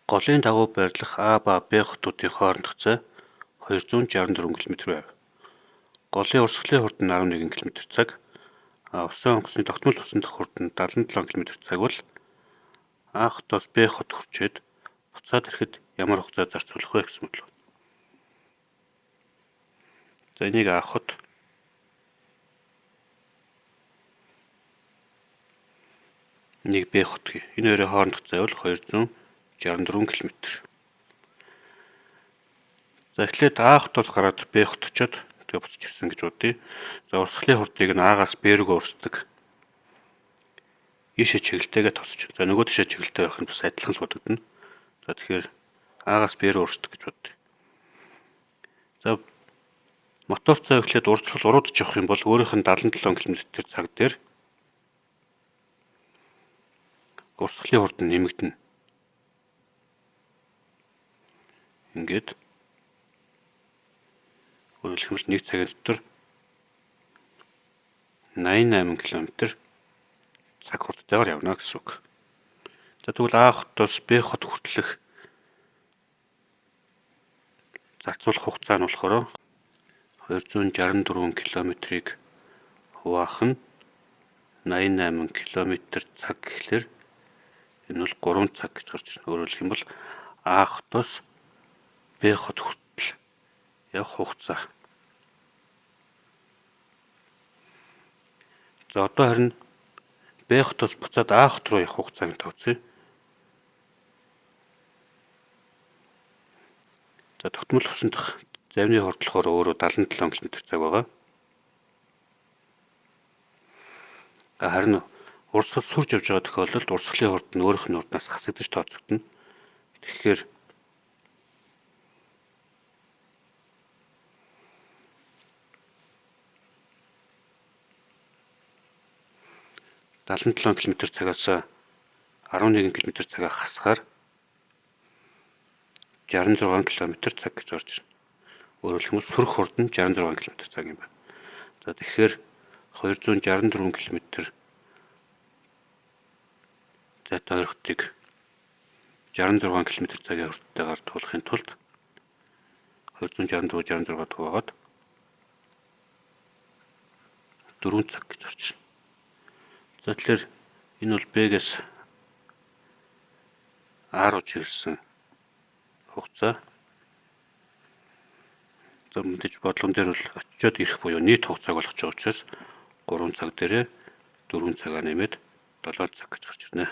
Голын дагуу байрлах А ба Б хотуудын хоорондох зай 264 км байв. Голын урсгалын хурд нь 11 км/цаг, усан онгоцны тогтмол усан дах хурд нь 77 км/цаг бол А хотоос Б хот хүрчээд буцаад ирэхэд ямар хугацаа зарцуулах вэ гэсэн бодлоо. За энийг А хот, нэг Б хот гэх. Энэ хоёрын хоорондох зай бол 264 км. За эхлээд А хотоос гараад Б хот очоод тэгээ буцаж ирсэн гэж бодъё. За урсгалын хурдыг нь А-гаас Б рүү урсдаг. Ийшээ чиглэлтэйгээ тосч. За нөгөө тишээ чиглэлтэй байх нь бас адилхан л бодогдно. За тэгэхээр А-гаас Б рүү урсдаг гэж бодъё. За мотор цай эхлээд урсгал уруудж явах юм бол өөрийнх нь 77 км/цаг дээр урсгалын хурд нь нэмэгдэнэ. Ингээд өөрөлдөх нь 1 цагийн дотор 88 км цаг хурдтайгаар явна гэсэн үг. За тэгвэл А хотоос Б хот хүртэлх зарцуулах хугацаа нь болохоор 264 км-ийг хуваах нь 88 км/цаг гэхлээр энэ бол 3 цаг гэж гарч ирнэ. Өөрөөр хэлэх юм бол А хотоос Б хот хүртэл явах хугацаа. За одоо харин Б хотоос буцаад А хот руу явах хугацааг тооцъё. За тогтмол усан дах завны хурд болохоор өөрөө 77 км/цаг байгаа. Харин урсгал сүрж явж байгаа тохиолдолд урсгалын хурд нь өөрийнх нь хурднаас хасагдаж тооцогдно. Тэгэхээр 77 км/цагаас 11 км/цагаар хасахаар 66 км/цаг гэж орж ирнэ. Өөрөөр хэлбэл сүрх хурд нь 66 км/цаг юм байна. За тэгэхээр 264 км зайтай ойрхотыг 66 км/цагийн хурдтайгаар туулахын тулд 264-66 туугаад 4 цаг гэж орж ирнэ. За тэгэхээр энэ бол Б-гээс А руу чиглэсэн хугацаа. За мэдээж бодлогон дээр бол очиод ирэх буюу нийт хугацааг болгож байгаа учраас 3 цаг дээрээ 4 цагаа нэмээд 7 цаг гэж гарч ирнэ.